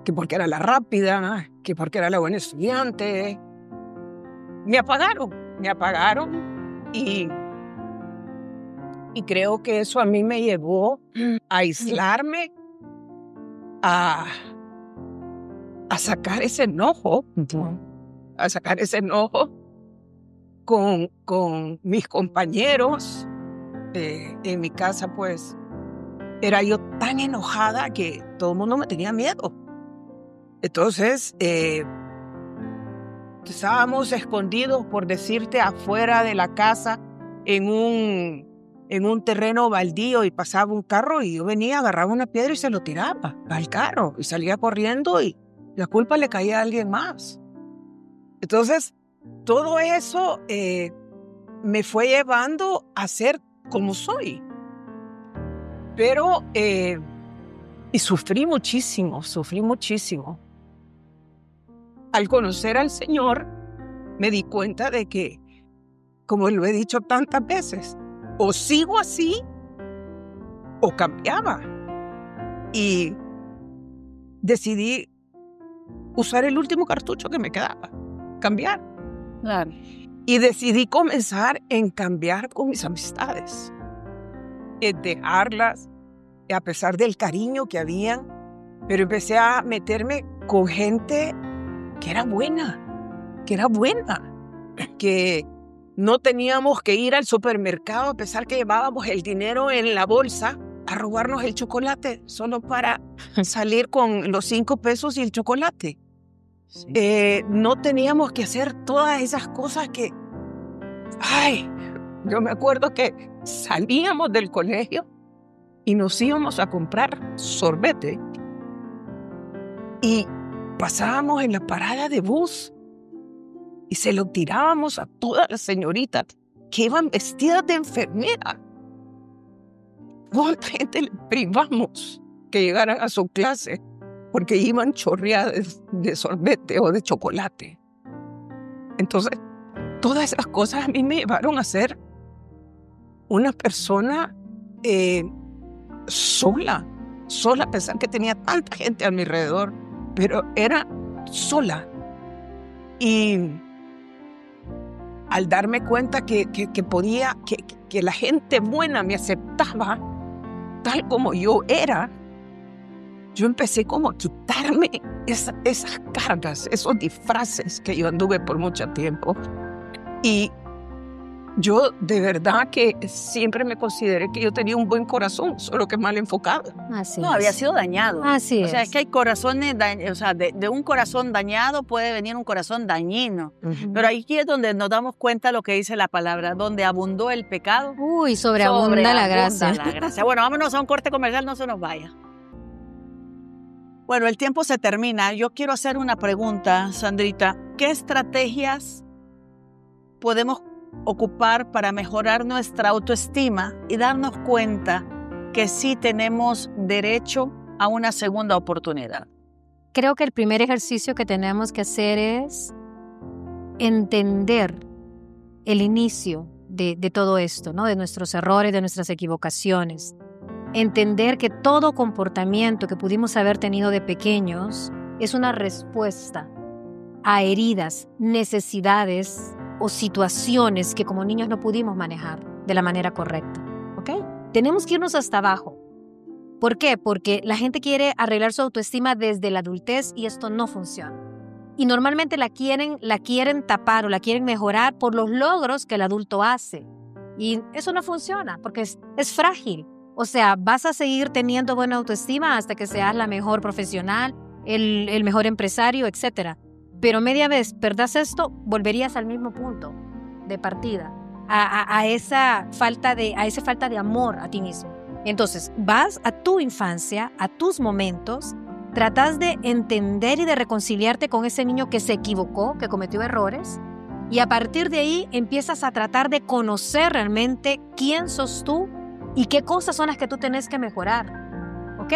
que porque era la rápida, que porque era la buena estudiante. Me apagaron y creo que eso a mí me llevó a aislarme, a sacar ese enojo, con mis compañeros. En mi casa, pues, era yo tan enojada que todo el mundo me tenía miedo. Entonces, estábamos escondidos, por decirte, afuera de la casa, en un terreno baldío, y pasaba un carro y yo venía, agarraba una piedra y se lo tiraba al carro y salía corriendo y la culpa le caía a alguien más. Entonces, todo eso me fue llevando a ser como soy. Pero, y sufrí muchísimo. Al conocer al Señor, me di cuenta de que, como lo he dicho tantas veces, o sigo así, o cambiaba. Y decidí usar el último cartucho que me quedaba, cambiar. Claro. Y decidí comenzar en cambiar con mis amistades, en dejarlas, a pesar del cariño que habían, pero empecé a meterme con gente que era buena, que no teníamos que ir al supermercado, a pesar que llevábamos el dinero en la bolsa, a robarnos el chocolate solo para salir con los 5 pesos y el chocolate. Sí. No teníamos que hacer todas esas cosas que... yo me acuerdo que salíamos del colegio y nos íbamos a comprar sorbete y pasábamos en la parada de bus y se lo tirábamos a todas las señoritas que iban vestidas de enfermera. ¿Cuánta gente le privamos que llegaran a su clase porque iban chorreadas de sorbete o de chocolate? Entonces, todas esas cosas a mí me llevaron a ser una persona sola, a pesar que tenía tanta gente a mi alrededor, pero era sola. Y al darme cuenta que la gente buena me aceptaba tal como yo era, yo empecé como a quitarme esas cargas, esos disfraces que yo anduve por mucho tiempo. Y yo de verdad que siempre me consideré que yo tenía un buen corazón, solo que mal enfocado. Así no, es. había sido dañado. Así o sea, es que hay corazones, o sea, de un corazón dañado puede venir un corazón dañino. Pero aquí es donde nos damos cuenta lo que dice la palabra, donde abundó el pecado. Uy, sobreabunda la gracia. Bueno, vámonos a un corte comercial, no se nos vaya. Bueno, el tiempo se termina. Yo quiero hacer una pregunta, Sandrita. ¿Qué estrategias podemos ocupar para mejorar nuestra autoestima y darnos cuenta que sí tenemos derecho a una segunda oportunidad? Creo que el primer ejercicio que tenemos que hacer es entender el inicio de todo esto, ¿no? De nuestros errores, de nuestras equivocaciones. Entender que todo comportamiento que pudimos haber tenido de pequeños es una respuesta a heridas, necesidades o situaciones que como niños no pudimos manejar de la manera correcta, ¿ok? Tenemos que irnos hasta abajo. ¿Por qué? Porque la gente quiere arreglar su autoestima desde la adultez y esto no funciona. Y normalmente la quieren tapar o la quieren mejorar por los logros que el adulto hace. Y eso no funciona porque es frágil. O sea, vas a seguir teniendo buena autoestima hasta que seas la mejor profesional, el mejor empresario, etc. Pero media vez perdas esto, volverías al mismo punto de partida, a esa falta de amor a ti mismo. Entonces, vas a tu infancia, a tus momentos, tratas de entender y de reconciliarte con ese niño que se equivocó, que cometió errores, Y a partir de ahí empiezas a tratar de conocer realmente quién sos tú y qué cosas son las que tú tenés que mejorar. ¿Ok?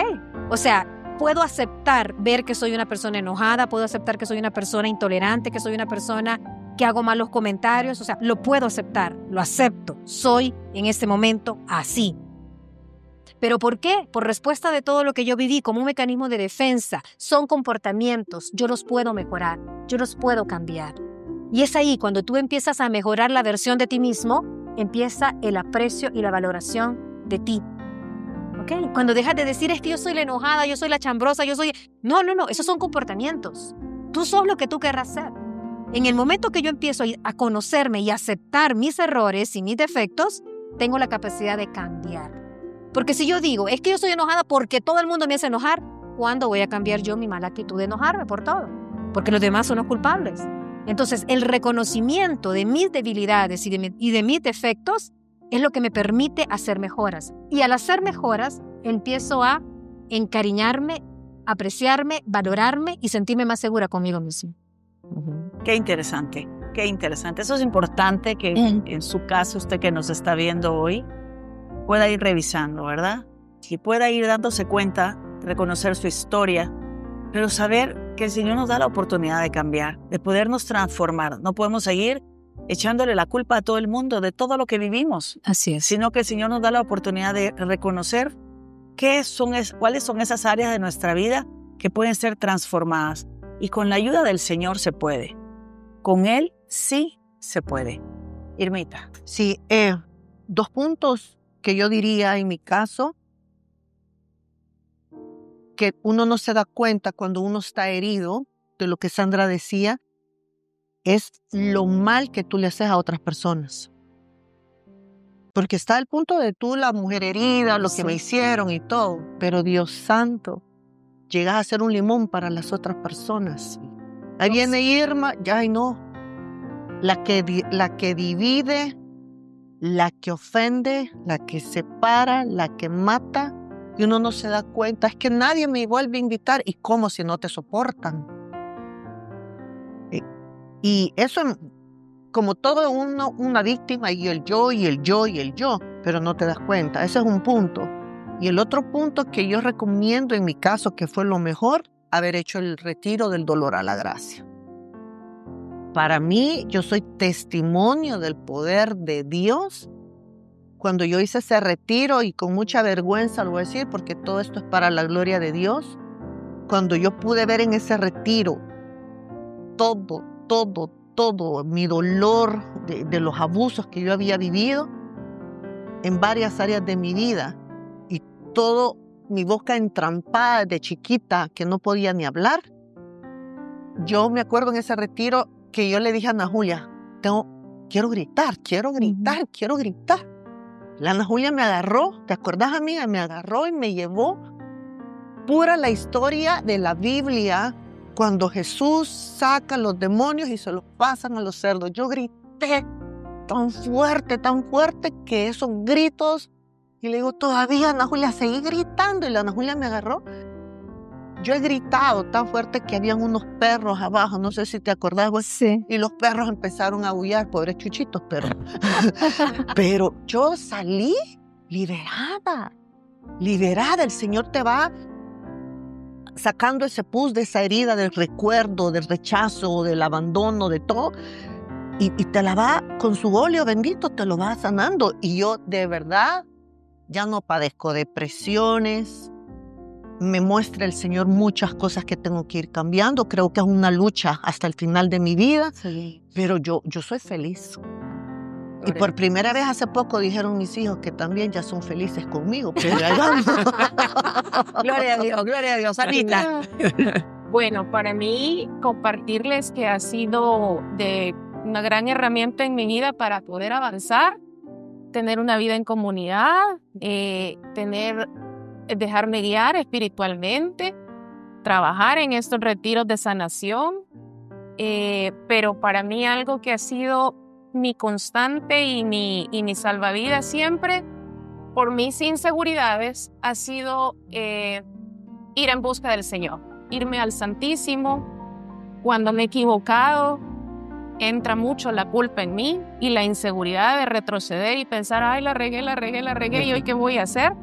O sea, puedo aceptar ver que soy una persona enojada, puedo aceptar que soy una persona intolerante, que soy una persona que hago malos comentarios. O sea, lo puedo aceptar, lo acepto. Soy en este momento así. ¿Pero por qué? Por respuesta de todo lo que yo viví como un mecanismo de defensa. Son comportamientos, yo los puedo mejorar, yo los puedo cambiar. Y es ahí cuando tú empiezas a mejorar la versión de ti mismo, empieza el aprecio y la valoración de ti. ¿Ok? Cuando dejas de decir es que yo soy la enojada, yo soy la chambrosa, yo soy... No, esos son comportamientos. Tú sos lo que tú querrás ser. En el momento que yo empiezo a conocerme y aceptar mis errores y mis defectos, tengo la capacidad de cambiar. Porque si yo digo, es que yo soy enojada porque todo el mundo me hace enojar, ¿cuándo voy a cambiar yo mi mala actitud de enojarme por todo? Porque los demás son los culpables. Entonces, el reconocimiento de mis debilidades y de mis defectos es lo que me permite hacer mejoras. Y al hacer mejoras, empiezo a encariñarme, apreciarme, valorarme y sentirme más segura conmigo misma. Qué interesante, qué interesante. Eso es importante que en su caso, usted que nos está viendo hoy, pueda ir revisando, ¿verdad? Y pueda ir dándose cuenta, reconocer su historia, pero saber que el Señor nos da la oportunidad de cambiar, de podernos transformar. No podemos seguir echándole la culpa a todo el mundo de todo lo que vivimos. Así es. Sino que el Señor nos da la oportunidad de reconocer cuáles son esas áreas de nuestra vida que pueden ser transformadas. Y con la ayuda del Señor se puede. Con Él sí se puede. Irmita. Sí, 2 puntos que yo diría en mi caso, que uno no se da cuenta cuando uno está herido, de lo que Sandra decía, es lo mal que tú le haces a otras personas. Porque está el punto de tú, la mujer herida, lo que me hicieron y todo, pero Dios santo, llegas a ser un limón para las otras personas. Ahí viene Irma, ya no, la que divide, la que ofende, la que separa, la que mata, y uno no se da cuenta, es que nadie me vuelve a invitar, y cómo si no te soportan. Y eso, como todo uno, una víctima, y el yo, y el yo, y el yo, pero no te das cuenta. Ese es un punto. Y el otro punto que yo recomiendo en mi caso, que fue lo mejor, haber hecho el retiro del dolor a la gracia. Para mí, yo soy testimonio del poder de Dios. Cuando yo hice ese retiro, y con mucha vergüenza lo voy a decir, porque todo esto es para la gloria de Dios, cuando yo pude ver en ese retiro todo mi dolor de los abusos que yo había vivido en varias áreas de mi vida, y todo mi boca entrampada de chiquita que no podía ni hablar. Yo me acuerdo en ese retiro que yo le dije a Ana Julia, quiero gritar. La Ana Julia me agarró, ¿te acordás, amiga? Me agarró y me llevó pura la historia de la Biblia, cuando Jesús saca los demonios y se los pasan a los cerdos. Yo grité tan fuerte, que esos gritos, y le digo, todavía, Ana Julia, seguí gritando, y la Ana Julia me agarró. Yo he gritado tan fuerte que habían unos perros abajo, no sé si te acordás, güey. Sí. Y los perros empezaron a aullar, pobres chuchitos, pero yo salí liberada. El Señor te va sacando ese pus de esa herida del recuerdo, del rechazo, del abandono, de todo, y te la va, con su óleo bendito, te lo va sanando. Y yo de verdad ya no padezco depresiones. Me muestra el Señor muchas cosas que tengo que ir cambiando. Creo que es una lucha hasta el final de mi vida, pero yo soy feliz. Y por primera vez hace poco dijeron mis hijos que también ya son felices conmigo. Pero Gloria a Dios, Anita. Bueno, para mí compartirles que ha sido de una gran herramienta en mi vida para poder avanzar, tener una vida en comunidad, dejarme guiar espiritualmente, trabajar en estos retiros de sanación, pero para mí algo que ha sido mi constante y mi salvavidas siempre, por mis inseguridades, ha sido ir en busca del Señor, irme al Santísimo cuando me he equivocado, entra mucho la culpa en mí y la inseguridad de retroceder y pensar, ay, la regué, ¿y hoy qué voy a hacer?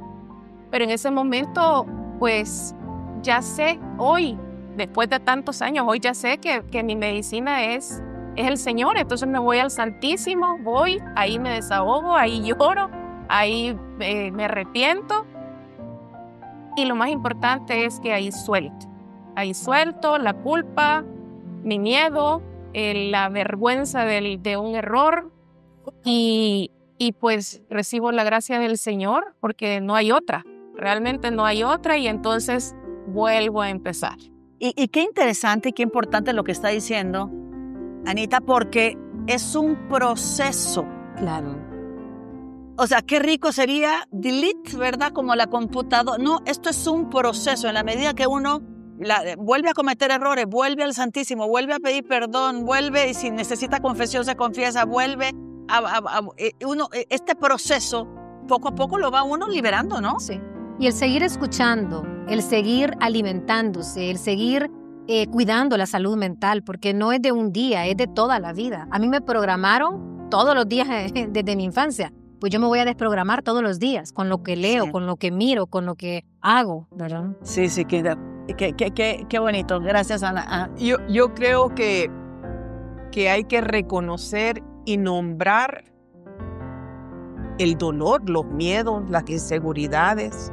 Pero en ese momento, pues, ya sé, hoy, después de tantos años, hoy ya sé que mi medicina es el Señor. Entonces me voy al Santísimo, voy, ahí me desahogo, ahí lloro, ahí me arrepiento. Y lo más importante es que ahí suelto la culpa, mi miedo, la vergüenza de un error y pues recibo la gracia del Señor porque no hay otra, realmente no hay otra y entonces vuelvo a empezar. Y qué interesante y qué importante lo que está diciendo, Anita, porque es un proceso. Claro. O sea, qué rico sería delete, ¿verdad? Como la computadora. No, esto es un proceso. En la medida que uno vuelve a cometer errores, vuelve al Santísimo, vuelve a pedir perdón, vuelve, y si necesita confesión se confiesa, vuelve este proceso, poco a poco lo va uno liberando, ¿no? Sí. Y el seguir escuchando, el seguir alimentándose, el seguir cuidando la salud mental, porque no es de un día, es de toda la vida. A mí me programaron todos los días desde mi infancia. Pues yo me voy a desprogramar todos los días con lo que leo, con lo que miro, con lo que hago, ¿verdad? Sí, qué bonito. Gracias, Ana. Yo creo que hay que reconocer y nombrar el dolor, los miedos, las inseguridades.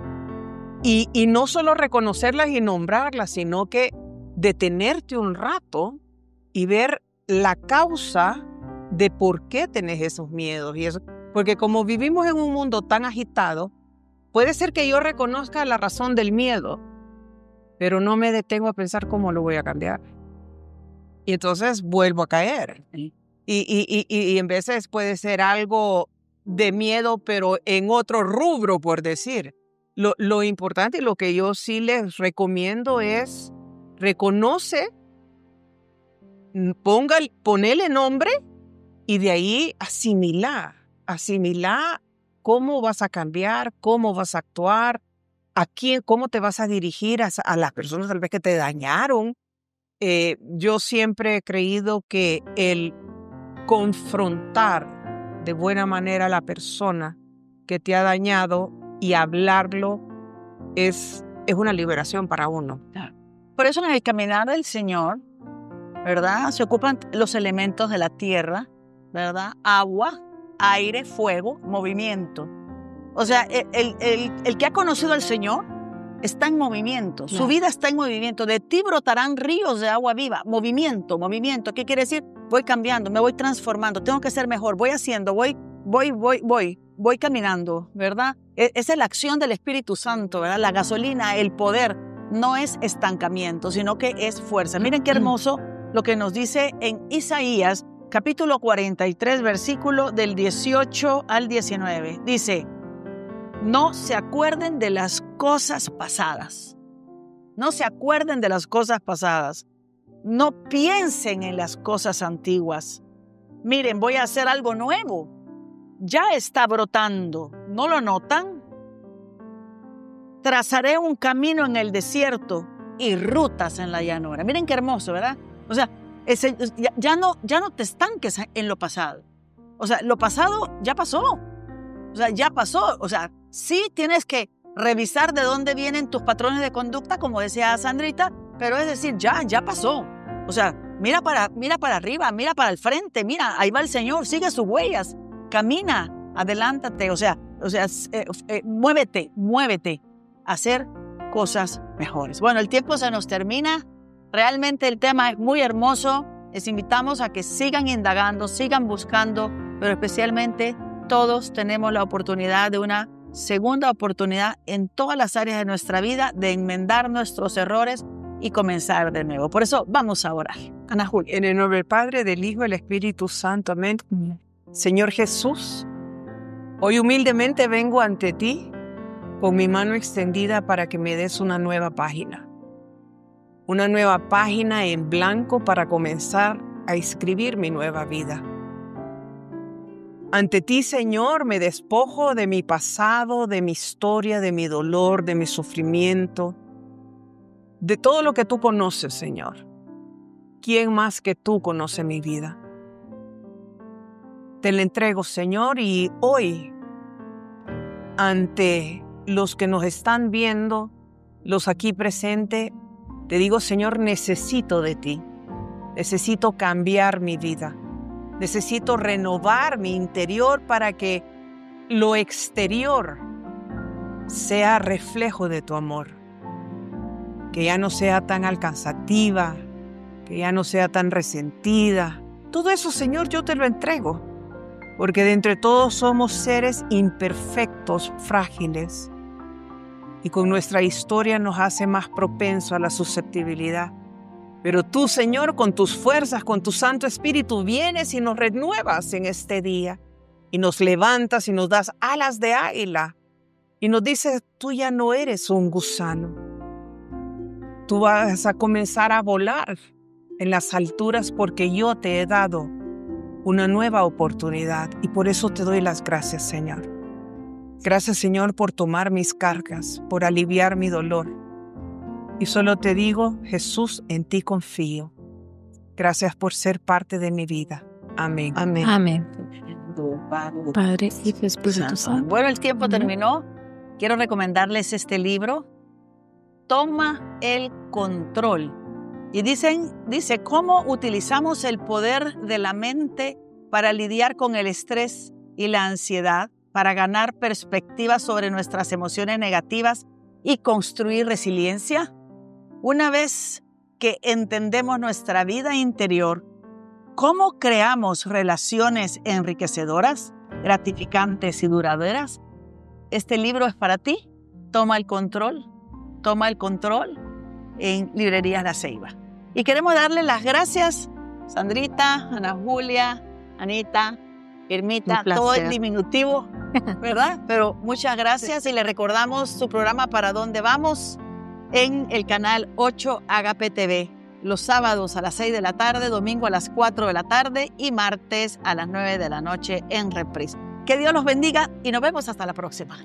Y no solo reconocerlas y nombrarlas, sino que detenerte un rato y ver la causa de por qué tenés esos miedos y eso. Porque como vivimos en un mundo tan agitado, puede ser que yo reconozca la razón del miedo, pero no me detengo a pensar cómo lo voy a cambiar. Y entonces vuelvo a caer. Y en veces puede ser algo de miedo, pero en otro rubro, por decir. Lo importante y lo que yo sí les recomiendo es reconoce, ponele nombre y de ahí asimilar cómo vas a cambiar, cómo vas a actuar, a quién, cómo te vas a dirigir a las personas tal vez que te dañaron. Yo siempre he creído que el confrontar de buena manera a la persona que te ha dañado y hablarlo es una liberación para uno. Por eso en el caminar del Señor, ¿verdad? Se ocupan los elementos de la tierra, ¿verdad? Agua, aire, fuego, movimiento. O sea, el que ha conocido al Señor está en movimiento. Su vida está en movimiento. De ti brotarán ríos de agua viva. Movimiento. ¿Qué quiere decir? Voy cambiando, me voy transformando. Tengo que ser mejor. Voy haciendo, voy caminando, ¿verdad? Esa es la acción del Espíritu Santo, ¿verdad? La gasolina, el poder, no es estancamiento, sino que es fuerza. Miren qué hermoso lo que nos dice en Isaías, capítulo 43, versículo del 18 al 19. Dice, no se acuerden de las cosas pasadas. No se acuerden de las cosas pasadas. No piensen en las cosas antiguas. Miren, voy a hacer algo nuevo. Ya está brotando. ¿No lo notan? Trazaré un camino en el desierto y rutas en la llanura. Miren qué hermoso, ¿verdad? O sea, ya no te estanques en lo pasado. O sea, lo pasado ya pasó. O sea, ya pasó. O sea, sí tienes que revisar de dónde vienen tus patrones de conducta, como decía Sandrita, pero es decir, ya pasó. O sea, mira para arriba, mira para el frente, mira, ahí va el Señor, sigue sus huellas, camina, adelántate, o sea, muévete a hacer cosas mejores. Bueno, el tiempo se nos termina. Realmente el tema es muy hermoso. Les invitamos a que sigan indagando, sigan buscando, pero especialmente todos tenemos la oportunidad de una segunda oportunidad en todas las áreas de nuestra vida de enmendar nuestros errores y comenzar de nuevo. Por eso vamos a orar. Ana Julia. En el nombre del Padre, del Hijo y del Espíritu Santo. Amén. Señor Jesús, hoy humildemente vengo ante ti con mi mano extendida para que me des una nueva página. Una nueva página en blanco para comenzar a escribir mi nueva vida. Ante ti, Señor, me despojo de mi pasado, de mi historia, de mi dolor, de mi sufrimiento, de todo lo que tú conoces, Señor. ¿Quién más que tú conoce mi vida? Te la entrego, Señor, y hoy, ante los que nos están viendo, los aquí presentes, te digo, Señor, necesito de ti. Necesito cambiar mi vida. Necesito renovar mi interior para que lo exterior sea reflejo de tu amor. Que ya no sea tan alcanzativa, que ya no sea tan resentida. Todo eso, Señor, yo te lo entrego. Porque de entre todos somos seres imperfectos, frágiles. Y con nuestra historia nos hace más propenso a la susceptibilidad. Pero tú, Señor, con tus fuerzas, con tu Santo Espíritu, vienes y nos renuevas en este día. Y nos levantas y nos das alas de águila. Y nos dices, tú ya no eres un gusano. Tú vas a comenzar a volar en las alturas porque yo te he dado una nueva oportunidad. Y por eso te doy las gracias, Señor. Gracias, Señor, por tomar mis cargas, por aliviar mi dolor. Y solo te digo, Jesús, en ti confío. Gracias por ser parte de mi vida. Amén. Amén. Amén. Padre, Hijo y Espíritu Santo. Bueno, el tiempo terminó. Quiero recomendarles este libro, Toma el Control. Y dice cómo utilizamos el poder de la mente para lidiar con el estrés y la ansiedad, para ganar perspectiva sobre nuestras emociones negativas y construir resiliencia. Una vez que entendemos nuestra vida interior, cómo creamos relaciones enriquecedoras, gratificantes y duraderas, este libro es para ti. Toma el control en Librerías La Ceiba. Y queremos darle las gracias, Sandrita, Ana Julia, Anita, Irmita, todo en diminutivo, ¿verdad? Pero muchas gracias y le recordamos su programa Para Dónde Vamos en el canal 8 Agape TV, los sábados a las 6 de la tarde, domingo a las 4 de la tarde y martes a las 9 de la noche en reprise. Que Dios los bendiga y nos vemos hasta la próxima.